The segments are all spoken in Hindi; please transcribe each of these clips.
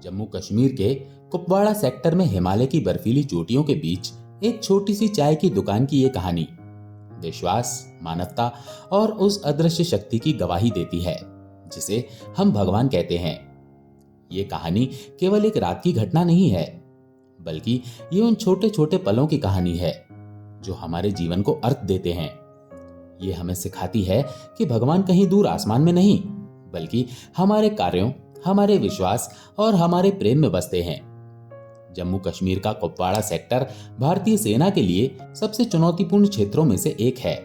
जम्मू कश्मीर के कुपवाड़ा सेक्टर में हिमालय की बर्फीली चोटियों के बीच एक छोटी सी चाय की दुकान की ये कहानी विश्वास, मानवता और उस अदृश्य शक्ति की गवाही देती है जिसे हम भगवान कहते हैं। ये कहानी केवल एक रात की घटना नहीं है, बल्कि ये उन छोटे छोटे पलों की कहानी है जो हमारे जीवन को अर्थ देते हैं। ये हमें सिखाती है कि भगवान कहीं दूर आसमान में नहीं, बल्कि हमारे कार्यों, हमारे विश्वास और हमारे प्रेम में बसते हैं। जम्मू कश्मीर का कुपवाड़ा सेक्टर भारतीय सेना के लिए सबसे चुनौतीपूर्ण क्षेत्रों में से एक है।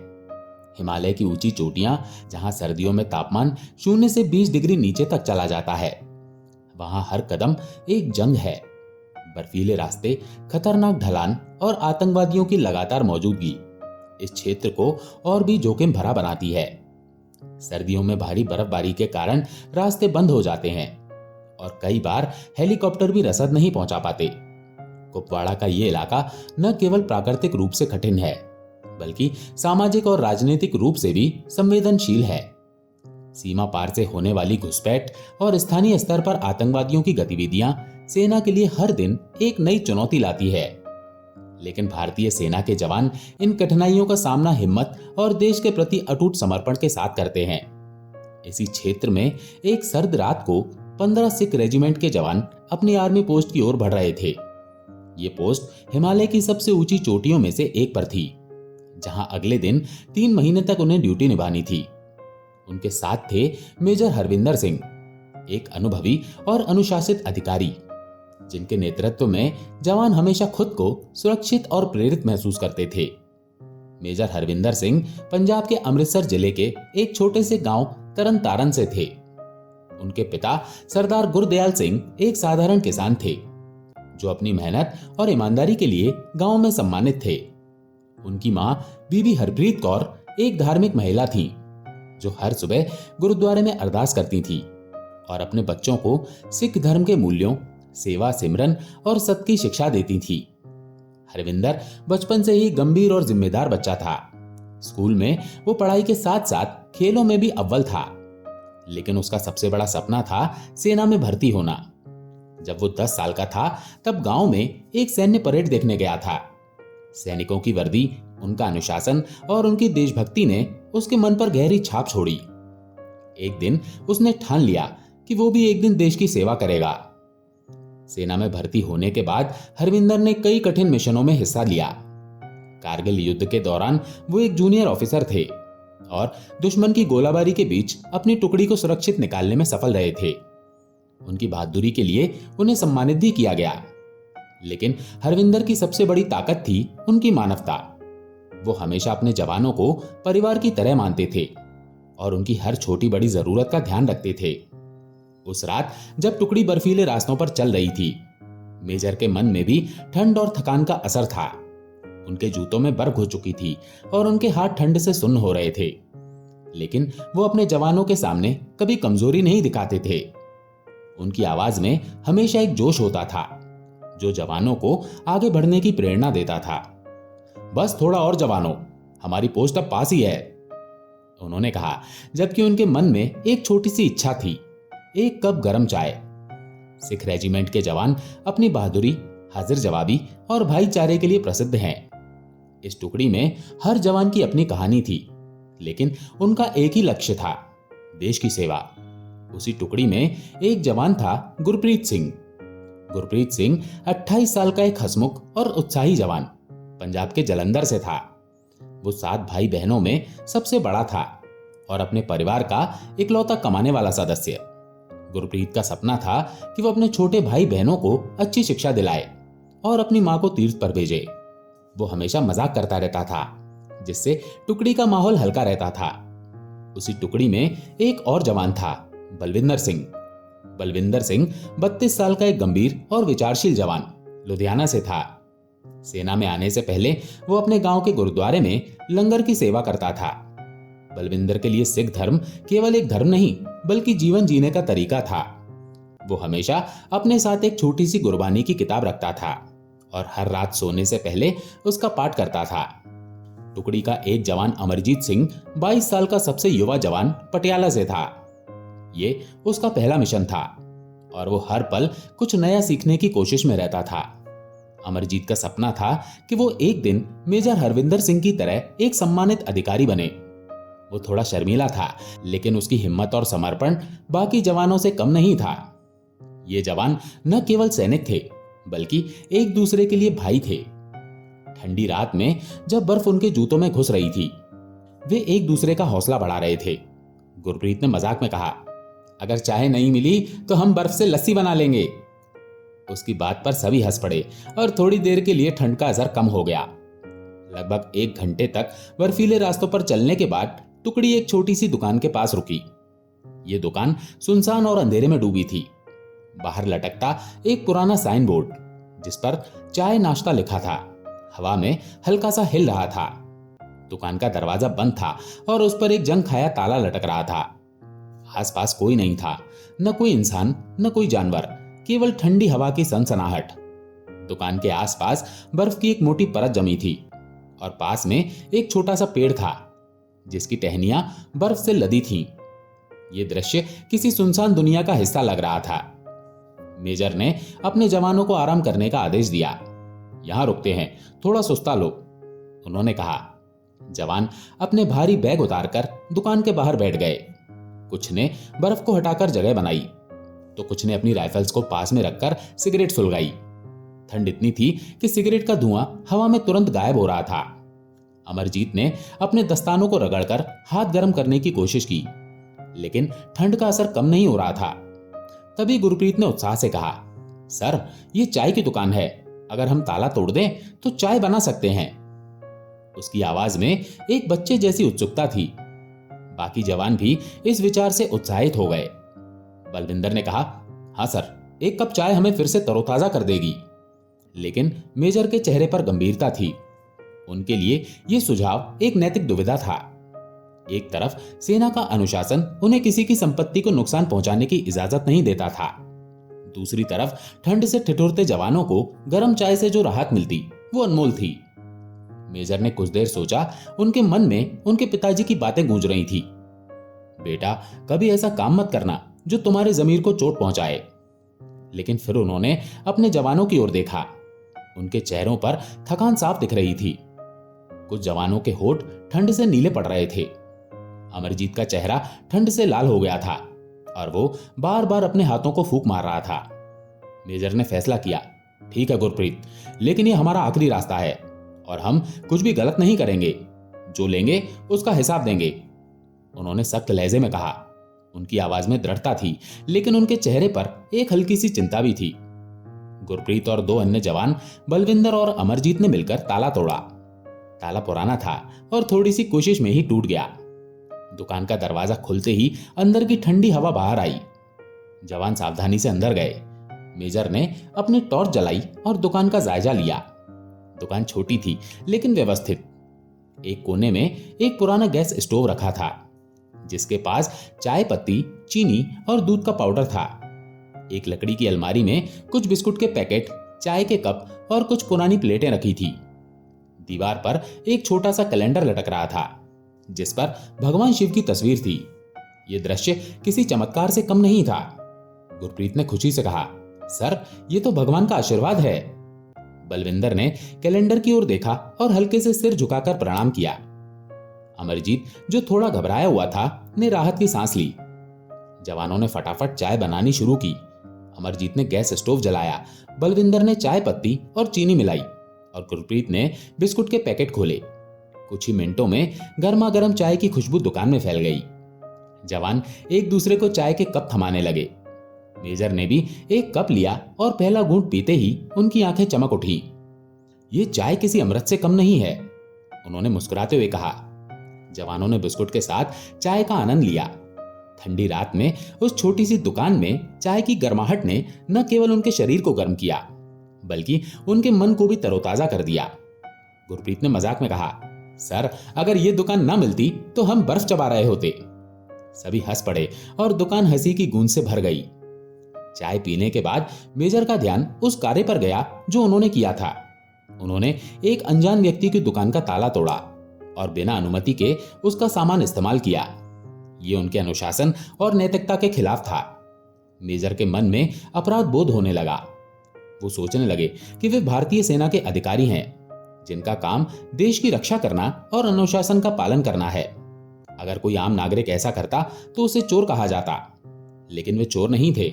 हिमालय की ऊंची चोटियां, जहां सर्दियों में तापमान 0 से 20 डिग्री नीचे तक चला जाता है, वहां हर कदम एक जंग है। बर्फीले रास्ते, खतरनाक ढलान और आतंकवादियों की लगातार मौजूदगी इस क्षेत्र को और भी जोखिम भरा बनाती है। सर्दियों में भारी बर्फबारी के कारण रास्ते बंद हो जाते हैं और कई बार हेलीकॉप्टर भी रसद नहीं पहुंचा पाते। कुपवाड़ा का ये इलाका न केवल प्राकृतिक रूप से कठिन है, बल्कि सामाजिक और राजनीतिक रूप से भी संवेदनशील है। सीमा पार से होने वाली घुसपैठ और स्थानीय स्तर पर आतंकवादियों की गतिविधियां सेना के लिए हर दिन एक नई चुनौती लाती है। लेकिन भारतीय सेना के जवान इन कठिनाइयों का सामना हिम्मत और देश के प्रति अटूट समर्पण के साथ करते हैं। इसी क्षेत्र में एक सर्द रात को 15 सिख रेजिमेंट के जवान अपनी आर्मी पोस्ट की ओर बढ़ रहे थे। ये पोस्ट हिमालय की सबसे ऊंची चोटियों में से एक पर थी, जहां अगले दिन 3 महीने तक उन्हें ड्यूटी निभानी थी। उनके साथ थे मेजर हरविंदर सिंह, एक अनुभवी और अनुशासित अधिकारी, जिनके नेतृत्व में जवान हमेशा खुद को सुरक्षित और प्रेरित महसूस करते थे। मेजर हरविंदर सिंह पंजाब के अमृतसर जिले के एक छोटे से गांव तरन तारन से थे। उनके पिता सरदार गुरदयाल सिंह एक साधारण किसान थे, जो अपनी मेहनत और ईमानदारी के लिए गांव में सम्मानित थे। उनकी मां बीबी हरप्रीत कौर एक धार्मिक महिला थीं, जो हर सुबह गुरुद्वारे में अरदास करती थीं और अपने बच्चों को सिख धर्म के मूल्यों, सेवा, सिमरन और सत्य की शिक्षा देती थी। हरविंदर बचपन से ही गंभीर और जिम्मेदार बच्चा था। स्कूल में वो पढ़ाई के साथ साथ खेलों में भी अव्वल था, लेकिन उसका सबसे बड़ा सपना था सेना में भर्ती होना। जब वो 10 साल का था, तब गांव में एक सैन्य परेड देखने गया था। सैनिकों की वर्दी, उनका अनुशासन और उनकी देशभक्ति ने उसके मन पर गहरी छाप छोड़ी। एक दिन उसने ठान लिया कि वो भी एक दिन देश की सेवा करेगा। सेना में भर्ती होने के बाद हरविंदर ने कई कठिन मिशनों में हिस्सा लिया। कारगिल युद्ध के दौरान वो एक जूनियर ऑफिसर थे और दुश्मन की गोलाबारी के बीच अपनी टुकड़ी को सुरक्षित निकालने में सफल रहे थे। उनकी बहादुरी के लिए उन्हें सम्मानित भी किया गया। लेकिन हरविंदर की सबसे बड़ी ताकत थी उनकी मानवता। वो हमेशा अपने जवानों को परिवार की तरह मानते थे और उनकी हर छोटी बड़ी जरूरत का ध्यान रखते थे। उस रात जब टुकड़ी बर्फीले रास्तों पर चल रही थी, मेजर के मन में भी ठंड और थकान का असर था। उनके जूतों में बर्फ हो चुकी थी और उनके हाथ ठंड से सुन्न हो रहे थे, लेकिन वो अपने जवानों के सामने कभी कमजोरी नहीं दिखाते थे। उनकी आवाज में हमेशा एक जोश होता था, जो जवानों को आगे बढ़ने की प्रेरणा देता था। बस थोड़ा और जवानों, हमारी पोस्ट अब पास ही है, उन्होंने कहा, जबकि उनके मन में एक छोटी सी इच्छा थी, एक कप गरम चाय। सिख रेजिमेंट के जवान अपनी बहादुरी, हाजिर जवाबी और भाईचारे के लिए प्रसिद्ध हैं। इस टुकड़ी में हर जवान की अपनी कहानी थी, लेकिन उनका एक ही लक्ष्य था, देश की सेवा। उसी टुकड़ी में एक जवान था गुरप्रीत सिंह। गुरप्रीत सिंह 28 साल का एक हंसमुख और उत्साही जवान पंजाब के जलंधर से था। वो 7 भाई बहनों में सबसे बड़ा था और अपने परिवार का इकलौता कमाने वाला सदस्य। गुरप्रीत का सपना था कि वो अपने छोटे भाई बहनों को अच्छी शिक्षा दिलाए और अपनी मां को तीर्थ पर भेजे। वो हमेशा मजाक करता रहता था, जिससे टुकड़ी का माहौल हल्का रहता था। उसी टुकड़ी में एक और जवान था, बलविंदर सिंह। बलविंदर सिंह 32 साल का एक गंभीर और विचारशील जवान लुधियाना से था। सेना में आने से पहले वो अपने गांव के गुरुद्वारे में लंगर की सेवा करता था। बलविंदर के लिए सिख धर्म केवल एक धर्म नहीं, बल्कि जीवन जीने का तरीका था। वो हमेशा अपने साथ एक छोटी सी गुरबानी की किताब रखता था और हर रात सोने से पहले उसका पाठ करता था। टुकड़ी का एक जवान अमरजीत सिंह 22 साल का सबसे युवा जवान पटियाला से था। ये उसका पहला मिशन था और वो हर पल कुछ नया सीखने की कोशिश में रहता था। अमरजीत का सपना था कि वो एक दिन मेजर हरविंदर सिंह की तरह एक सम्मानित अधिकारी बने। वो थोड़ा शर्मीला था, लेकिन उसकी हिम्मत और समर्पण बाकी जवानों से कम नहीं था। ये जवान न केवल सैनिक थे, बल्कि एक दूसरे के लिए भाई थे। ठंडी रात में जब बर्फ उनके जूतों में घुस रही थी, वे एक दूसरे का हौसला बढ़ा रहे थे। गुरप्रीत ने मजाक में कहा, अगर चाय नहीं मिली तो हम बर्फ से लस्सी बना लेंगे। उसकी बात पर सभी हंस पड़े और थोड़ी देर के लिए ठंड का असर कम हो गया। लगभग 1 घंटे तक बर्फीले रास्तों पर चलने के बाद टुकड़ी एक छोटी सी दुकान के पास रुकी। ये दुकान सुनसान और अंधेरे में डूबी थी। बाहर लटकता एक पुराना साइन बोर्ड, जिस पर चाय नाश्ता लिखा था, हवा में हल्का सा हिल रहा था। दुकान का दरवाजा बंद था और उस पर एक जंग खाया ताला लटक रहा था। आसपास कोई नहीं था, न कोई इंसान, न कोई जानवर, केवल ठंडी हवा की सनसनाहट। दुकान के आसपास बर्फ की एक मोटी परत जमी थी और पास में एक छोटा सा पेड़ था, जिसकी टहनियां बर्फ से लदी थीं। ये दृश्य किसी सुनसान दुनिया का हिस्सा लग रहा था। मेजर ने अपने जवानों को आराम करने का आदेश दिया। यहां रुकते हैं, थोड़ा सुस्ता लो, उन्होंने कहा। जवान अपने भारी बैग उतारकर दुकान के बाहर बैठ गए। कुछ ने बर्फ को हटाकर जगह बनाई, तो कुछ ने अपनी राइफल्स को पास में रखकर सिगरेट सुलगाई। ठंड इतनी थी कि सिगरेट का धुआं हवा में तुरंत गायब हो रहा था। अमरजीत ने अपने दस्तानों को रगड़कर हाथ गर्म करने की कोशिश की, लेकिन ठंड का असर कम नहीं हो रहा था। तभी गुरप्रीत ने उत्साह से कहा, सर, ये चाय की दुकान है, अगर हम ताला तोड़ दें तो चाय बना सकते हैं। उसकी आवाज में एक बच्चे जैसी उत्सुकता थी। बाकी जवान भी इस विचार से उत्साहित हो गए। बलविंदर ने कहा, हाँ सर, एक कप चाय हमें फिर से तरोताजा कर देगी। लेकिन मेजर के चेहरे पर गंभीरता थी। उनके लिए यह सुझाव एक नैतिक दुविधा था। एक तरफ सेना का अनुशासन उन्हें किसी की संपत्ति को नुकसान पहुंचाने की इजाजत नहीं देता था, दूसरी तरफ ठंड से ठिठुरते जवानों को गर्म चाय से जो राहत मिलती वो अनमोल थी। मेजर ने कुछ देर सोचा। उनके मन में उनके पिताजी की बातें गूंज रही थी। बेटा, कभी ऐसा काम मत करना जो तुम्हारे जमीर को चोट पहुंचाए। लेकिन फिर उन्होंने अपने जवानों की ओर देखा। उनके चेहरों पर थकान साफ दिख रही थी। कुछ जवानों के होठ ठंड से नीले पड़ रहे थे। अमरजीत का चेहरा ठंड से लाल हो गया था और वो बार बार अपने हाथों को फूंक मार रहा था। मेजर ने फैसला किया, ठीक है गुरप्रीत, लेकिन ये हमारा आखिरी रास्ता है और हम कुछ भी गलत नहीं करेंगे। जो लेंगे उसका हिसाब देंगे, उन्होंने सख्त लहजे में कहा। उनकी आवाज में दृढ़ता थी, लेकिन उनके चेहरे पर एक हल्की सी चिंता भी थी। गुरप्रीत और 2 अन्य जवान बलविंदर और अमरजीत ने मिलकर ताला तोड़ा। ताला पुराना था और थोड़ी सी कोशिश में ही टूट गया। दुकान का दरवाजा खुलते ही अंदर की ठंडी हवा बाहर आई। जवान सावधानी से अंदर गए। मेजर ने अपनी टॉर्च जलाई और दुकान का जायजा लिया। दुकान छोटी थी लेकिन व्यवस्थित। एक कोने में एक पुराना गैस स्टोव रखा था, जिसके पास चाय पत्ती, चीनी और दूध का पाउडर था। एक लकड़ी की अलमारी में कुछ बिस्कुट के पैकेट, चाय के कप और कुछ पुरानी प्लेटें रखी थी। दीवार पर एक छोटा सा कैलेंडर लटक रहा था, जिस पर भगवान शिव की तस्वीर थी। यह दृश्य किसी चमत्कार से कम नहीं था। गुरप्रीत ने खुशी से कहा, सर, ये तो भगवान का आशीर्वाद है। बलविंदर ने कैलेंडर की ओर देखा और हल्के से सिर झुकाकर प्रणाम किया। अमरजीत, जो थोड़ा घबराया हुआ था, ने राहत की सांस ली। जवानों ने फटाफट चाय बनानी शुरू की। अमरजीत ने गैस स्टोव जलाया, बलविंदर ने चाय पत्ती और चीनी मिलाई और गुरप्रीत ने बिस्कुट के पैकेट खोले। कुछ ही मिनटों में गर्मा गर्म चाय की खुशबू दुकान में फैल गई। जवान एक दूसरे को चाय के कप थमाने लगे। मेजर ने भी एक कप लिया और पहला घूंट पीते ही उनकी आंखें चमक उठी। ये चाय किसी अमृत से कम नहीं है, उन्होंने मुस्कुराते हुए कहा। जवानों ने बिस्कुट के साथ चाय का आनंद लिया। ठंडी रात में उस छोटी सी दुकान में चाय की गर्माहट ने न केवल उनके शरीर को गर्म किया, बल्कि उनके मन को भी तरोताजा कर दिया। गुरप्रीत ने मजाक में कहा, सर, अगर ये दुकान ना मिलती तो हम बर्फ चबा रहे होते। सभी हंस पड़े और दुकान हंसी की गूंज से भर गई। चाय पीने के बाद मेजर का ध्यान उस कार्य पर गया जो उन्होंने किया था। उन्होंने एक अनजान व्यक्ति की दुकान का ताला तोड़ा और बिना अनुमति के उसका सामान इस्तेमाल किया। ये उनके अनुशासन और नैतिकता के खिलाफ था। मेजर के मन में अपराध बोध होने लगा। वो सोचने लगे कि वे भारतीय सेना के अधिकारी हैं, जिनका काम देश की रक्षा करना और अनुशासन का पालन करना है। अगर कोई आम नागरिक ऐसा करता तो उसे चोर कहा जाता, लेकिन वे चोर नहीं थे।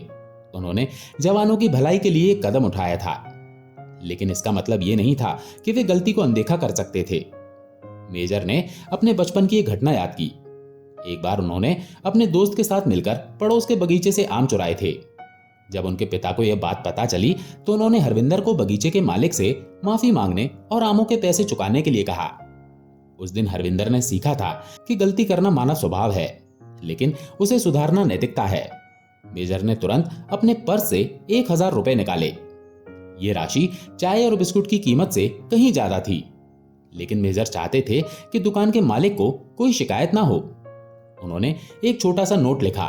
उन्होंने जवानों की भलाई के लिए एक कदम उठाया था, लेकिन इसका मतलब ये नहीं था कि वे गलती को अनदेखा कर सकते थे। मेजर ने अपने बचपन की एक घटना याद की। एक बार उन्होंने अपने दोस्त के साथ मिलकर पड़ोस के बगीचे से आम चुराए थे। जब उनके पिता को यह बात पता चली तो उन्होंने हरविंदर को बगीचे के मालिक से माफी मांगने और आमों के पैसे चुकाने के लिए कहा। उस दिन हरविंदर ने सीखा था कि गलती करना मानव स्वभाव है, लेकिन उसे सुधारना नैतिकता है। मेजर ने तुरंत अपने पर्स से 1000 रुपए निकाले। ये राशि चाय और बिस्कुट की कीमत से कहीं ज्यादा थी, लेकिन मेजर चाहते थे कि दुकान के मालिक को कोई शिकायत ना हो। उन्होंने एक छोटा सा नोट लिखा,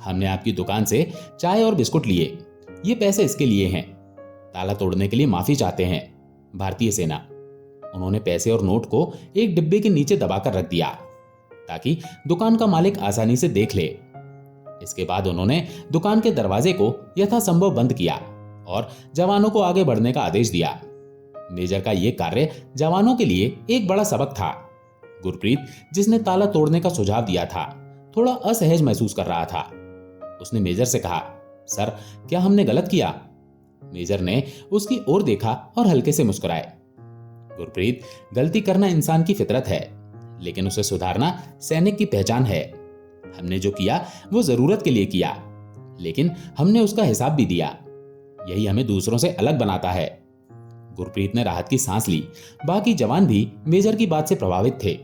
हमने आपकी दुकान से चाय और बिस्कुट लिए, ये पैसे इसके लिए हैं। ताला तोड़ने के लिए माफी चाहते हैं, भारतीय सेना। उन्होंने पैसे और नोट को एक डिब्बे के नीचे दबाकर रख दिया ताकि दुकान का मालिक आसानी से देख ले। इसके बाद उन्होंने दुकान के दरवाजे को यथासंभव बंद किया और जवानों को आगे बढ़ने का आदेश दिया। मेजर का यह कार्य जवानों के लिए एक बड़ा सबक था। गुरप्रीत, जिसने ताला तोड़ने का सुझाव दिया था, थोड़ा असहज महसूस कर रहा था। उसने मेजर से कहा, सर, क्या हमने गलत किया? मेजर ने उसकी ओर देखा और हल्के से मुस्कुराए। गुरप्रीत, गलती करना इंसान की फितरत है, लेकिन उसे सुधारना सैनिक की पहचान है। हमने जो किया वो जरूरत के लिए किया, लेकिन हमने उसका हिसाब भी दिया। यही हमें दूसरों से अलग बनाता है। गुरप्रीत ने राहत की सांस ली। बाकी जवान भी मेजर की बात से प्रभावित थे।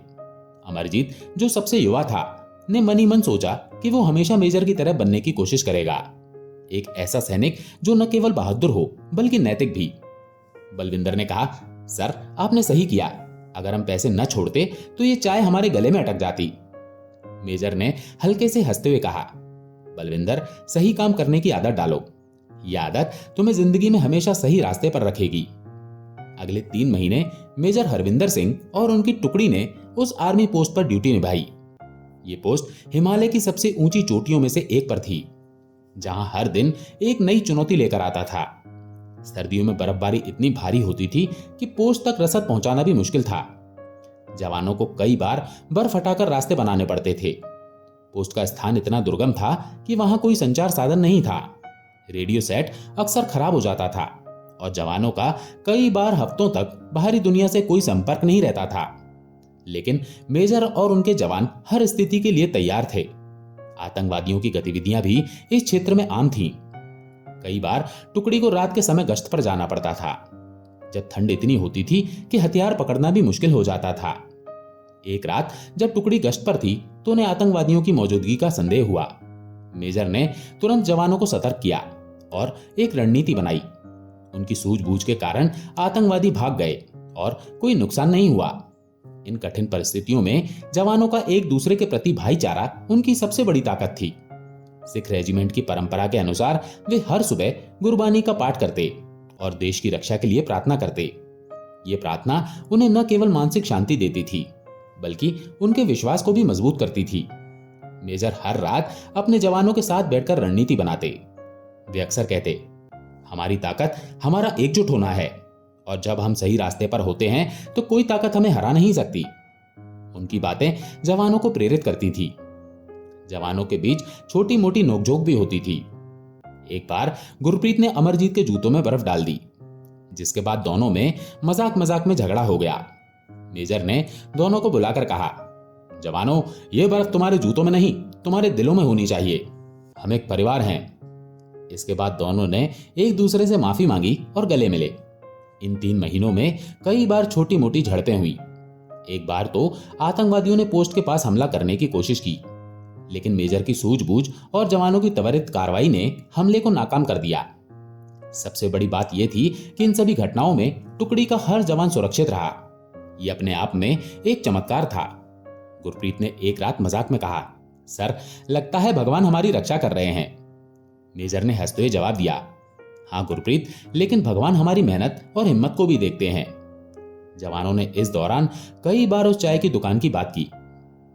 अमरजीत, जो सबसे युवा था, ने मन ही मन सोचा कि वो हमेशा मेजर की तरह बनने की कोशिश करेगा। एक ऐसा सैनिक जो न केवल बहादुर हो बल्कि नैतिक भी। बलविंदर ने कहा, सर, आपने सही किया। अगर हम पैसे न छोड़ते तो ये चाय हमारे गले में अटक जाती। मेजर ने हल्के से हंसते हुए कहा, बलविंदर, सही काम करने की आदत डालो। यह आदत तुम्हें जिंदगी में हमेशा सही रास्ते पर रखेगी। अगले 3 महीने मेजर हरविंदर सिंह और उनकी टुकड़ी ने उस आर्मी पोस्ट पर ड्यूटी निभाई। ये पोस्ट हिमालय की सबसे ऊंची चोटियों में से एक पर थी, जहां हर दिन एक नई चुनौती लेकर आता था। सर्दियों में बर्फबारी इतनी भारी होती थी कि पोस्ट तक रसद पहुंचाना भी मुश्किल था। जवानों को कई बार बर्फ हटाकर रास्ते बनाने पड़ते थे। पोस्ट का स्थान इतना दुर्गम था कि वहां कोई संचार साधन नहीं था। रेडियो सेट अक्सर खराब हो जाता था और जवानों का कई बार हफ्तों तक बाहरी दुनिया से कोई संपर्क नहीं रहता था। लेकिन मेजर और उनके जवान हर स्थिति के लिए तैयार थे। आतंकवादियों की गतिविधियां भी इस क्षेत्र में आम थीं। कई बार टुकड़ी को रात के समय गश्त पर जाना पड़ता था, जब ठंड इतनी होती थी कि हथियार पकड़ना भी मुश्किल हो जाता था। एक रात जब टुकड़ी गश्त पर थी तो उन्हें आतंकवादियों की मौजूदगी का संदेह हुआ। मेजर ने तुरंत जवानों को सतर्क किया और एक रणनीति बनाई। उनकी सूझबूझ के कारण आतंकवादी भाग गए और कोई नुकसान नहीं हुआ। इन कठिन परिस्थितियों में जवानों का एक दूसरे के प्रति भाईचारा उनकी सबसे बड़ी ताकत थी। सिख रेजिमेंट की परंपरा के अनुसार वे हर सुबह गुरबानी का पाठ करते और देश की रक्षा के लिए प्रार्थना करते। ये प्रार्थना उन्हें न केवल मानसिक शांति देती थी, बल्कि उनके विश्वास को भी मजबूत करती थी। मेजर हर रात अपने जवानों के साथ बैठकर रणनीति बनाते। वे अक्सर कहते, हमारी ताकत हमारा एकजुट होना है, और जब हम सही रास्ते पर होते हैं तो कोई ताकत हमें हरा नहीं सकती। उनकी बातें जवानों को प्रेरित करती थी। जवानों के बीच छोटी मोटी नोकझोंक भी होती थी। एक बार गुरप्रीत ने अमरजीत के जूतों में बर्फ डाल दी, जिसके बाद दोनों में मजाक मजाक में झगड़ा हो गया। मेजर ने दोनों को बुलाकर कहा, जवानों, ये बर्फ तुम्हारे जूतों में नहीं, तुम्हारे दिलों में होनी चाहिए। हम एक परिवार हैं। इसके बाद दोनों ने एक दूसरे से माफी मांगी और गले मिले। इन 3 महीनों में कई बार छोटी मोटी झड़पें हुई। एक बार तो आतंकवादियों ने पोस्ट के पास हमला करने की कोशिश की, लेकिन मेजर की सूझबूझ और जवानों की त्वरित कार्रवाई ने हमले को नाकाम कर दिया। सबसे बड़ी बात यह थी कि इन सभी घटनाओं में टुकड़ी का हर जवान सुरक्षित रहा। यह अपने आप में एक चमत्कार था। गुरप्रीत ने एक रात मजाक में कहा, सर, लगता है भगवान हमारी रक्षा कर रहे हैं। मेजर ने हंसते हुए जवाब दिया, हाँ गुरप्रीत, लेकिन भगवान हमारी मेहनत और हिम्मत को भी देखते हैं। जवानों ने इस दौरान कई बार उस चाय की दुकान की बात की।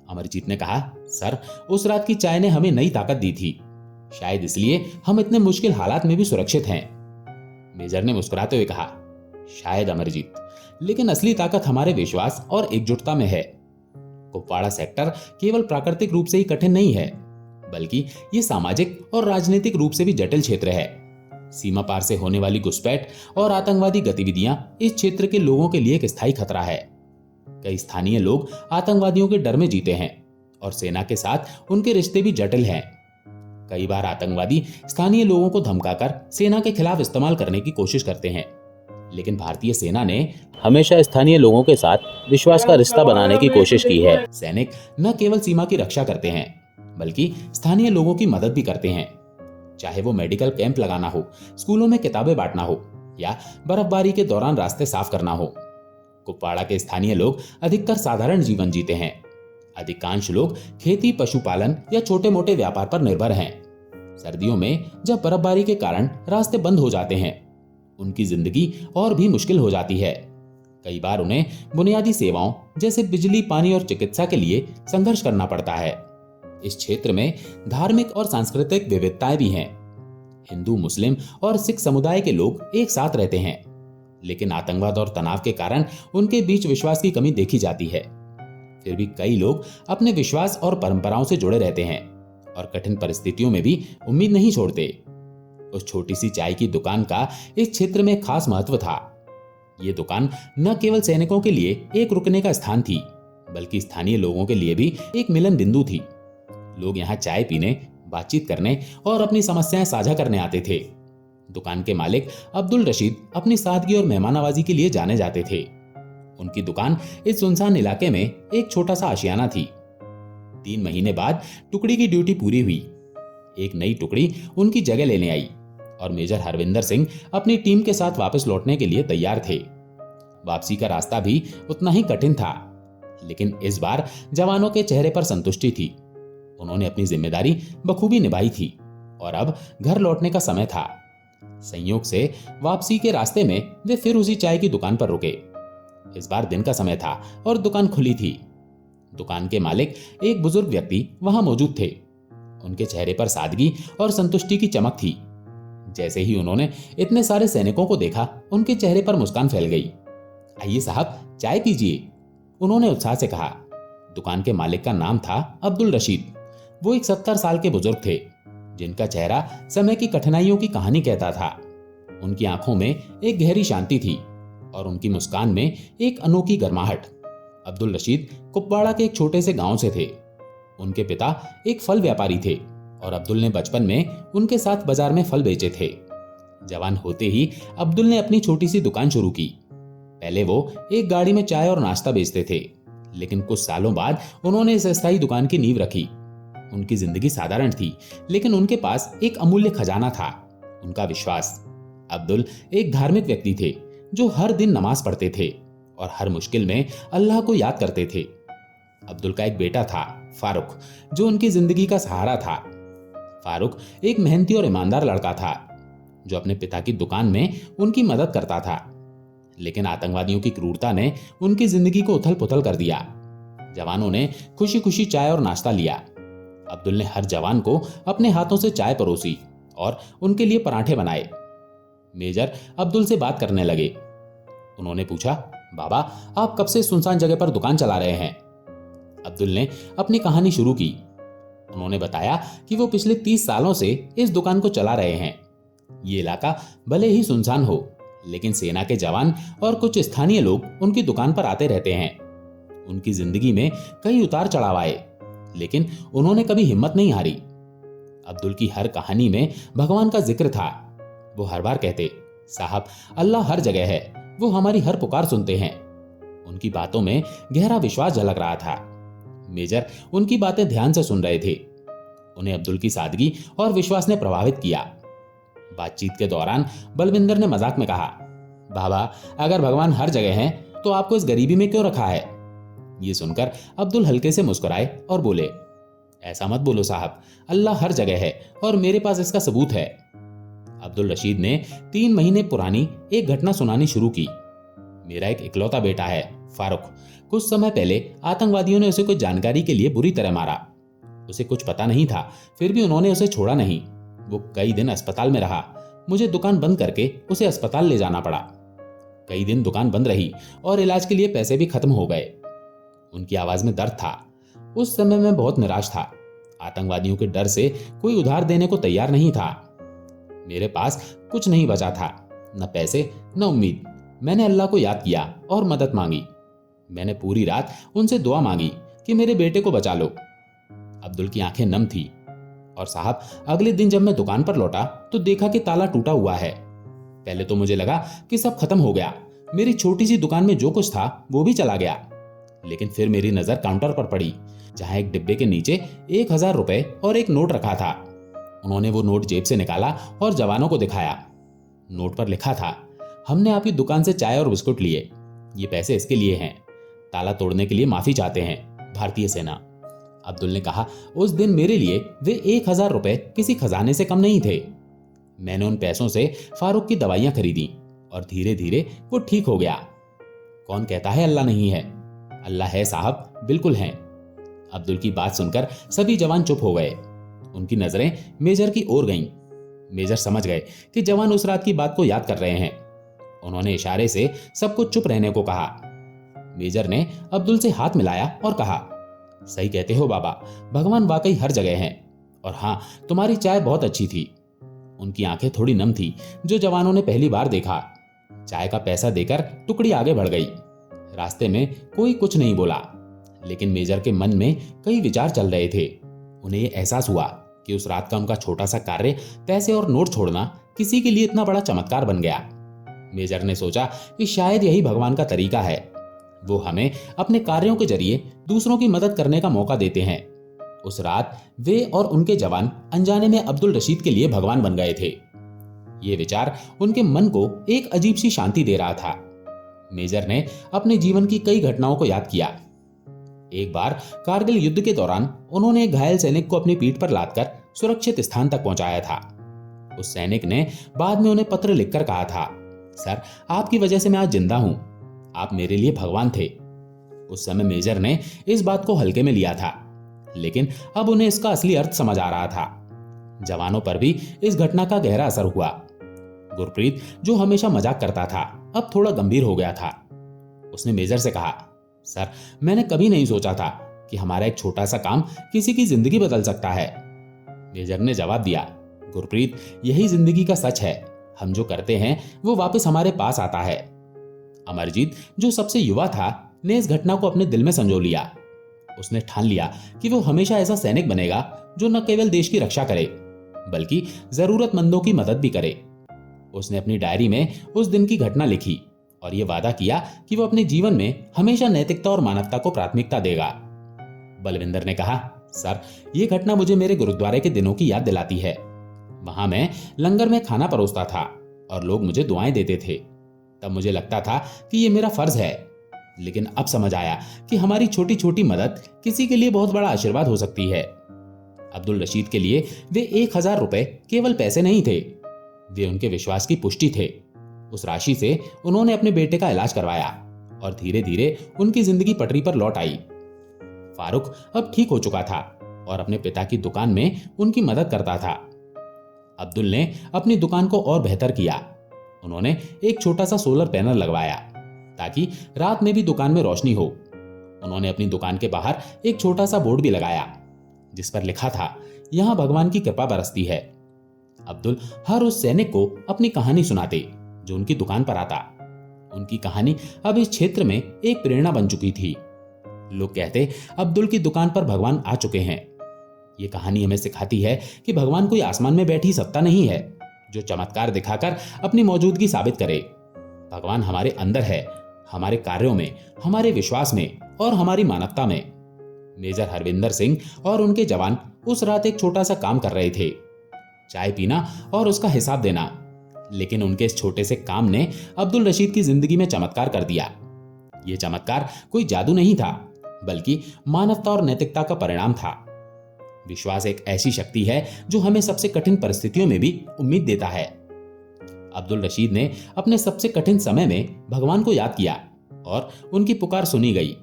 अमरजीत ने कहा, सर, उस रात की चाय ने हमें नई ताकत दी थी। शायद इसलिए हम इतने मुश्किल हालात में भी सुरक्षित हैं। मेजर ने मुस्कुराते हुए कहा, शायद अमरजीत, लेकिन असली ताकत हमारे विश्वास और एकजुटता में है। कुपवाड़ा सेक्टर केवल प्राकृतिक रूप से ही कठिन नहीं है, बल्कि ये सामाजिक और राजनीतिक रूप से भी जटिल क्षेत्र है। सीमा पार से होने वाली घुसपैठ और आतंकवादी गतिविधियां इस क्षेत्र के लोगों के लिए एक स्थायी खतरा है। कई स्थानीय लोग आतंकवादियों के डर में जीते हैं और सेना के साथ उनके रिश्ते भी जटिल हैं। कई बार आतंकवादी स्थानीय लोगों को धमकाकर सेना के खिलाफ इस्तेमाल करने की कोशिश करते हैं, लेकिन भारतीय सेना ने हमेशा स्थानीय लोगों के साथ विश्वास का रिश्ता बनाने की कोशिश की है। सैनिक न केवल सीमा की रक्षा करते हैं, बल्कि स्थानीय लोगों की मदद भी करते हैं, चाहे वो मेडिकल कैंप लगाना हो, स्कूलों में किताबें बांटना हो या बर्फबारी के दौरान रास्ते साफ करना हो। कुपवाड़ा के स्थानीय लोग अधिकतर साधारण जीवन जीते हैं। अधिकांश लोग खेती, पशुपालन या छोटे मोटे व्यापार पर निर्भर हैं। सर्दियों में जब बर्फबारी के कारण रास्ते बंद हो जाते हैं, उनकी जिंदगी और भी मुश्किल हो जाती है। कई बार उन्हें बुनियादी सेवाओं जैसे बिजली, पानी और चिकित्सा के लिए संघर्ष करना पड़ता है। इस क्षेत्र में धार्मिक और सांस्कृतिक विविधताएं भी हैं। हिंदू, मुस्लिम और सिख समुदाय के लोग एक साथ रहते हैं, लेकिन आतंकवाद और तनाव के कारण उनके बीच विश्वास की कमी देखी जाती है। फिर भी कई लोग अपने विश्वास और परंपराओं से जुड़े रहते हैं और कठिन परिस्थितियों में भी उम्मीद नहीं छोड़ते। उस छोटी सी चाय की दुकान का इस क्षेत्र में खास महत्व था। ये दुकान न केवल सैनिकों के लिए एक रुकने का स्थान थी, बल्कि स्थानीय लोगों के लिए भी एक मिलन बिंदु थी। लोग यहाँ चाय पीने, बातचीत करने और अपनी समस्याएं साझा करने आते थे। दुकान के मालिक अब्दुल रशीद अपनी सादगी और मेहमाननवाजी के लिए जाने जाते थे। उनकी दुकान इस सुनसान इलाके में एक छोटा सा आशियाना थी। 3 महीने बाद टुकड़ी की ड्यूटी पूरी हुई। एक नई टुकड़ी उनकी जगह लेने आई और मेजर हरविंदर सिंह अपनी टीम के साथ वापस लौटने के लिए तैयार थे। वापसी का रास्ता भी उतना ही कठिन था, लेकिन इस बार जवानों के चेहरे पर संतुष्टि थी। उन्होंने अपनी जिम्मेदारी बखूबी निभाई थी और अब घर लौटने का समय था। संयोग से वापसी के रास्ते में वे फिर उसी चाय की दुकान पर रुके। इस बार दिन का समय था और दुकान खुली थी। दुकान के मालिक, एक बुजुर्ग व्यक्ति, वहां मौजूद थे। उनके चेहरे पर सादगी और संतुष्टि की चमक थी। जैसे ही उन्होंने इतने सारे सैनिकों को देखा, उनके चेहरे पर मुस्कान फैल गई। आइए साहब, चाय पीजिए, उन्होंने उत्साह से कहा। दुकान के मालिक का नाम था अब्दुल रशीद। वो एक 70 साल के बुजुर्ग थे, जिनका चेहरा समय की कठिनाइयों की कहानी कहता था। उनकी आंखों में एक गहरी शांति थी और उनकी मुस्कान में एक अनोखी गर्माहट। अब्दुल रशीद कुपवाड़ा के एक छोटे से गांव से थे। उनके पिता एक फल व्यापारी थे और अब्दुल ने बचपन में उनके साथ बाजार में फल बेचे थे। जवान होते ही अब्दुल ने अपनी छोटी सी दुकान शुरू की। पहले वो एक गाड़ी में चाय और नाश्ता बेचते थे, लेकिन कुछ सालों बाद उन्होंने इस अस्थायी दुकान की नींव रखी। उनकी जिंदगी साधारण थी, लेकिन उनके पास एक अमूल्य खजाना था, उनका विश्वास। अब्दुल एक धार्मिक व्यक्ति थे जो हर दिन नमाज पढ़ते थे और हर मुश्किल में अल्लाह को याद करते थे। अब्दुल का एक बेटा था, फारूक, जो उनकी जिंदगी का सहारा था। फारूक एक मेहनती और ईमानदार लड़का था जो अपने पिता की दुकान में उनकी मदद करता था, लेकिन आतंकवादियों की क्रूरता ने उनकी जिंदगी को उथल पुथल कर दिया। जवानों ने खुशी खुशी चाय और नाश्ता लिया। अब्दुल ने हर जवान को अपने हाथों से चाय परोसी और उनके लिए पराठे बनाए। मेजर अब्दुल से बात करने लगे। उन्होंने पूछा, बाबा, आप कब से सुनसान जगह पर दुकान चला रहे हैं? अब्दुल ने अपनी कहानी शुरू की। उन्होंने बताया कि वो पिछले 30 सालों से इस दुकान को चला रहे हैं। ये इलाका भले ही सुनसान हो, लेकिन सेना के जवान और कुछ स्थानीय लोग उनकी दुकान पर आते रहते हैं। उनकी जिंदगी में कई उतार चढ़ाव आए, लेकिन उन्होंने कभी हिम्मत नहीं हारी। अब्दुल की हर कहानी में भगवान का जिक्र था। वो हर बार कहते, साहब, अल्लाह हर जगह है, वो हमारी हर पुकार सुनते हैं। उनकी बातों में गहरा विश्वास झलक रहा था। मेजर उनकी बातें ध्यान से सुन रहे थे। उन्हें अब्दुल की सादगी और विश्वास ने प्रभावित किया। बातचीत के दौरान बलविंदर ने मजाक में कहा, बाबा, अगर भगवान हर जगह है तो आपको इस गरीबी में क्यों रखा है? ये सुनकर अब्दुल हल्के से मुस्कुराए और बोले, ऐसा मत बोलो साहब, अल्लाह हर जगह है और मेरे पास इसका सबूत है। अब्दुल रशीद ने 3 महीने पुरानी एक घटना सुनानी शुरू की। मेरा एक इकलौता बेटा है, फारूक। कुछ समय पहले आतंकवादियों ने उसे कुछ जानकारी के लिए बुरी तरह मारा। उसे कुछ पता नहीं था, फिर भी उन्होंने उसे छोड़ा नहीं। वो कई दिन अस्पताल में रहा। मुझे दुकान बंद करके उसे अस्पताल ले जाना पड़ा। कई दिन दुकान बंद रही और इलाज के लिए पैसे भी खत्म हो गए। उनकी आवाज में दर्द था। उस समय मैं बहुत निराश था। आतंकवादियों के डर से कोई उधार देने को तैयार नहीं था। मेरे पास कुछ नहीं बचा था, न पैसे न उम्मीद। मैंने अल्लाह को याद किया और मदद मांगी। मैंने पूरी रात उनसे दुआ मांगी कि मेरे बेटे को बचा लो। अब्दुल की आंखें नम थी। और साहब, अगले दिन जब मैं दुकान पर लौटा तो देखा कि ताला टूटा हुआ है। पहले तो मुझे लगा कि सब खत्म हो गया, मेरी छोटी सी दुकान में जो कुछ था वो भी चला गया। लेकिन फिर मेरी नजर काउंटर पर पड़ी, जहां एक डिब्बे के नीचे 1,000 रुपए और एक नोट रखा था। उन्होंने वो नोट जेब से निकाला और जवानों को दिखाया। नोट पर लिखा था, हमने आपकी दुकान से चाय और बिस्कुट लिए, ये पैसे इसके लिए हैं। ताला तोड़ने के लिए माफी चाहते हैं, भारतीय सेना। अब्दुल ने कहा, उस दिन मेरे लिए वे 1,000 रुपए किसी खजाने से कम नहीं थे। मैंने उन पैसों से फारूक की दवाइयां खरीदी और धीरे धीरे वो ठीक हो गया। कौन कहता है अल्लाह नहीं है? अल्लाह है साहब, बिल्कुल है। अब्दुल की बात सुनकर सभी जवान चुप हो गए। उनकी नजरें मेजर की ओर गईं। मेजर समझ गए कि जवान उस रात की बात को याद कर रहे हैं। उन्होंने इशारे से सबको चुप रहने को कहा। मेजर ने अब्दुल से हाथ मिलाया और कहा, सही कहते हो बाबा, भगवान वाकई हर जगह हैं। और हाँ, तुम्हारी चाय बहुत अच्छी थी। उनकी आंखें थोड़ी नम थी, जो जवानों ने पहली बार देखा। चाय का पैसा देकर टुकड़ी आगे बढ़ गई। रास्ते में कोई कुछ नहीं बोला, लेकिन मेजर के मन में कई विचार चल रहे थे। उन्हें यह एहसास हुआ कि उस रात का उनका छोटा सा कार्य, पैसे और नोट छोड़ना, किसी के लिए इतना बड़ा चमत्कार बन गया। मेजर ने सोचा कि शायद यही भगवान का तरीका है। वो हमें अपने कार्यों के जरिए दूसरों की मदद करने का मौका देते हैं। उस रात वे और उनके जवान अनजाने में अब्दुल रशीद के लिए भगवान बन गए थे। ये विचार उनके मन को एक अजीब सी शांति दे रहा था। मेजर ने अपने जीवन की कई घटनाओं को याद किया। एक बार कारगिल युद्ध के दौरान उन्होंने एक घायल सैनिक को अपनी पीठ पर लादकर सुरक्षित स्थान तक पहुंचाया था। उस सैनिक ने बाद में उन्हें पत्र लिखकर कहा था, सर, आपकी वजह से मैं आज जिंदा हूं। आप मेरे लिए भगवान थे। उस समय मेजर ने इस बात को हल्के में लिया था, लेकिन अब उन्हें इसका असली अर्थ समझ आ रहा था। जवानों पर भी इस घटना का गहरा असर हुआ। गुरप्रीत, जो हमेशा मजाक करता था, अब थोड़ा गंभीर हो गया था। उसने मेजर से कहा, सर, मैंने कभी नहीं सोचा था कि हमारा एक छोटा सा काम किसी की जिंदगी बदल सकता है। मेजर ने जवाब दिया, गुरप्रीत, यही जिंदगी का सच है। हम जो करते हैं वो वापस हमारे पास आता है। अमरजीत, जो सबसे युवा था, ने इस घटना को अपने दिल में संजो लिया। उसने ठान लिया कि वो हमेशा ऐसा सैनिक बनेगा जो न केवल देश की रक्षा करे, बल्कि जरूरतमंदों की मदद भी करे। उसने अपनी डायरी में उस दिन की घटना लिखी और ये वादा किया कि वो अपने जीवन में हमेशा नैतिकता और मानवता को प्राथमिकता देगा। बलविंदर ने कहा, सर, ये घटना मुझे मेरे गुरुद्वारे के दिनों की याद दिलाती है। वहां मैं लंगर में खाना परोसता था और लोग मुझे दुआएं देते थे। तब मुझे लगता था कि ये मेरा फर्ज है, लेकिन अब समझ आया कि हमारी छोटी छोटी मदद किसी के लिए बहुत बड़ा आशीर्वाद हो सकती है। अब्दुल रशीद के लिए वे 1,000 रुपए केवल पैसे नहीं थे, वे उनके विश्वास की पुष्टि थे। उस राशि से उन्होंने अपने बेटे का इलाज करवाया और धीरे धीरे उनकी जिंदगी पटरी पर लौट आई। फारूक अब ठीक हो चुका था और अपने पिता की दुकान में उनकी मदद करता था। अब्दुल ने अपनी दुकान को और बेहतर किया। उन्होंने एक छोटा सा सोलर पैनल लगवाया ताकि रात में भी दुकान में रोशनी हो। उन्होंने अपनी दुकान के बाहर एक छोटा सा बोर्ड भी लगाया जिस पर लिखा था, यहां भगवान की कृपा बरसती है। अब्दुल हर उस सैनिक को अपनी कहानी सुनाते जो उनकी दुकान पर आता। उनकी कहानी अब इस क्षेत्र में एक प्रेरणा बन चुकी थी। लोग कहते, अब्दुल की दुकान पर भगवान आ चुके हैं। ये कहानी हमें सिखाती है कि भगवान कोई आसमान में बैठी सत्ता नहीं है जो चमत्कार दिखाकर अपनी मौजूदगी साबित करे। भगवान हमारे अंदर है, हमारे कार्यों में, हमारे विश्वास में और हमारी मानवता में। मेजर हरविंदर सिंह और उनके जवान उस रात एक छोटा सा काम कर रहे थे, चाय पीना और उसका हिसाब देना। लेकिन उनके इस छोटे से काम ने अब्दुल रशीद की जिंदगी में चमत्कार कर दिया। यह चमत्कार कोई जादू नहीं था, बल्कि मानवता और नैतिकता का परिणाम था। विश्वास एक ऐसी शक्ति है जो हमें सबसे कठिन परिस्थितियों में भी उम्मीद देता है। अब्दुल रशीद ने अपने सबसे कठिन समय में भगवान को याद किया और उनकी पुकार सुनी गई।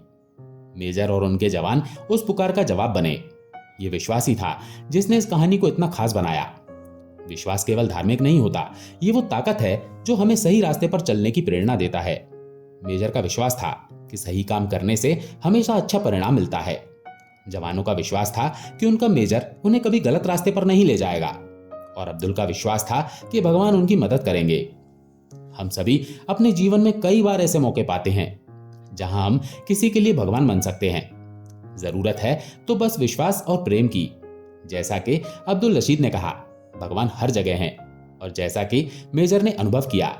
मेजर और उनके जवान उस पुकार का जवाब बने। ये विश्वास ही था जिसने इस कहानी को इतना खास बनाया। विश्वास केवल धार्मिक नहीं होता, ये वो ताकत है जो हमें सही रास्ते पर चलने की प्रेरणा देता है। मेजर का विश्वास था कि सही काम करने से हमेशा अच्छा परिणाम मिलता है। जवानों का विश्वास था कि उनका मेजर उन्हें कभी गलत रास्ते पर नहीं ले जाएगा, और अब्दुल का विश्वास था कि भगवान उनकी मदद करेंगे। हम सभी अपने जीवन में कई बार ऐसे मौके पाते हैं जहां हम किसी के लिए भगवान बन सकते हैं। जरूरत है तो बस विश्वास और प्रेम की। जैसा कि अब्दुल रशीद ने कहा, भगवान हर जगह हैं, और जैसा कि मेजर ने अनुभव किया,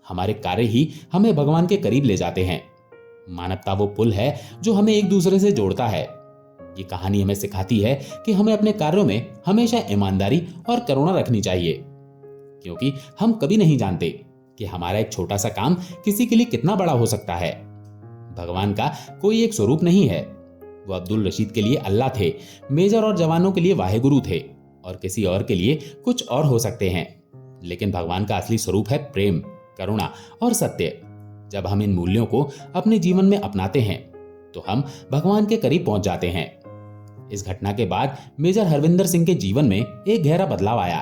हमारे कार्य ही हमें भगवान के करीब ले जाते हैं। मानवता वो पुल है जो हमें एक दूसरे से जोड़ता है। ये कहानी हमें सिखाती है कि हमें अपने कार्यों में हमेशा ईमानदारी और करुणा रखनी चाहिए, क्योंकि हम कभी नहीं जानते कि हमारा एक छोटा सा काम किसी के लिए कितना बड़ा हो सकता है। भगवान का कोई एक स्वरूप नहीं है। वो अब्दुल रशीद के लिए अल्लाह थे, मेजर और जवानों के लिए वाहेगुरु थे, और किसी और के लिए कुछ और हो सकते हैं। लेकिन भगवान का असली स्वरूप है प्रेम, करुणा और सत्य। जब हम इन मूल्यों को अपने जीवन में अपनाते हैं तो हम भगवान के करीब पहुंच जाते हैं। इस घटना के बाद मेजर हरविंदर सिंह के जीवन में एक गहरा बदलाव आया।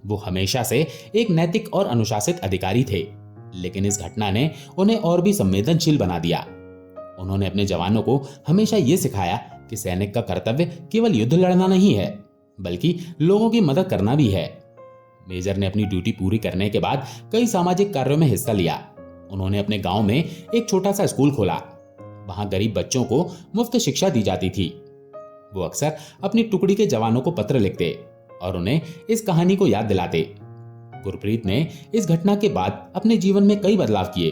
वो हमेशा से एक नैतिक और अनुशासित अधिकारी थे, लेकिन इस घटना ने उन्हें और भी संवेदनशील बना दिया। उन्होंने अपने जवानों को हमेशा ये सिखाया कि सैनिक का कर्तव्य केवल युद्ध लड़ना नहीं है, बल्कि लोगों की मदद करना भी है। मेजर ने अपनी ड्यूटी पूरी करने के बाद कई सामाजिक कार्यों में हिस्सा लिया। उन्होंने अपने गांव में एक छोटा सा स्कूल खोला। वहां गरीब बच्चों को मुफ्त शिक्षा दी जाती थी। वो अक्सर अपनी टुकड़ी के जवानों को पत्र लिखते और उन्हें इस कहानी को याद दिलाते। गुरप्रीत ने इस घटना के बाद अपने जीवन में कई बदलाव किए।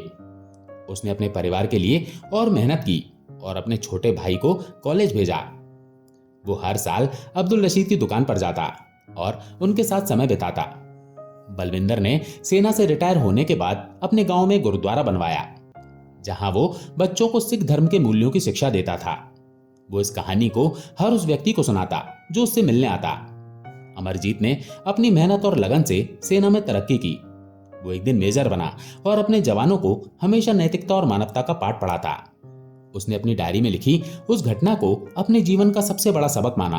उसने अपने परिवार के लिए और मेहनत की और अपने छोटे भाई को कॉलेज भेजा। वो हर साल अब्दुल रशीद की दुकान पर जाता और उनके साथ समय बिताता। बलविंदर ने सेना से रिटायर होने के बाद अपने गांव में गुरुद्वारा बनवाया, जहां वो बच्चों को सिख धर्म के मूल्यों की शिक्षा देता था। वो इस कहानी को हर उस व्यक्ति को सुनाता जो उससे मिलने आता। अमरजीत ने अपनी मेहनत और लगन से सेना में तरक्की की। वो एक दिन मेजर बना और अपने जवानों को हमेशा नैतिकता और मानवता का पाठ पढ़ाता। उसने अपनी डायरी में लिखी उस घटना को अपने जीवन का सबसे बड़ा सबक माना।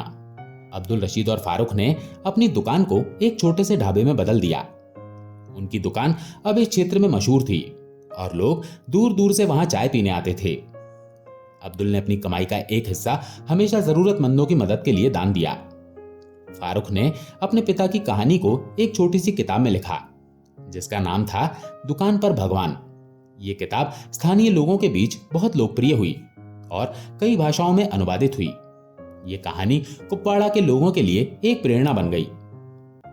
अब्दुल रशीद और फारूक ने अपनी दुकान को एक छोटे से ढाबे में बदल दिया। उनकी दुकान अब इस क्षेत्र में मशहूर थी और लोग दूर दूर से वहां चाय पीने आते थे। अब्दुल ने अपनी कमाई का एक हिस्सा हमेशा जरूरतमंदों की मदद के लिए दान दिया। फारूक ने अपने पिता की कहानी को एक छोटी सी किताब में लिखा, जिसका नाम था दुकान पर भगवान। ये किताब स्थानीय लोगों के बीच बहुत लोकप्रिय हुई और कई भाषाओं में अनुवादित हुई। ये कहानी कुपवाड़ा के लोगों के लिए एक प्रेरणा बन गई।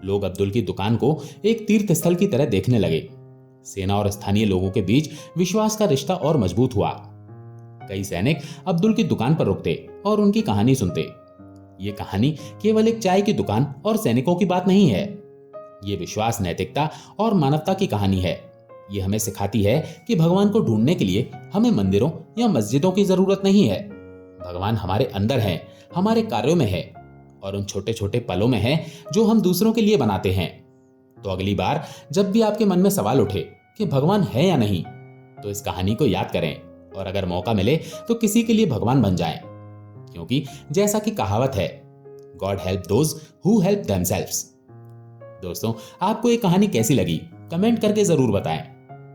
लोग अब्दुल की दुकान को एक तीर्थ स्थल की तरह देखने लगे। सेना और स्थानीय लोगों के बीच विश्वास का रिश्ता और मजबूत हुआ। कई सैनिक अब्दुल की दुकान पर रुकते और उनकी कहानी सुनते। ये कहानी केवल एक चाय की दुकान और सैनिकों की बात नहीं है। ये विश्वास, नैतिकता और मानवता की कहानी है। ये हमें सिखाती है कि भगवान को ढूंढने के लिए हमें मंदिरों या मस्जिदों की जरूरत नहीं है। भगवान हमारे अंदर है, हमारे कार्यों में है और उन छोटे छोटे पलों में है जो हम दूसरों के लिए बनाते हैं। तो अगली बार जब भी आपके मन में सवाल उठे कि भगवान है या नहीं, तो इस कहानी को याद करें और अगर मौका मिले तो किसी के लिए भगवान बन जाएं, क्योंकि जैसा कि कहावत है, God help those who help themselves. दोस्तों, आपको ये कहानी कैसी लगी कमेंट करके जरूर बताएं।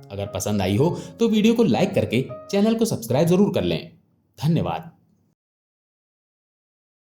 अगर पसंद आई हो तो वीडियो को लाइक करके चैनल को सब्सक्राइब जरूर कर लें। धन्यवाद।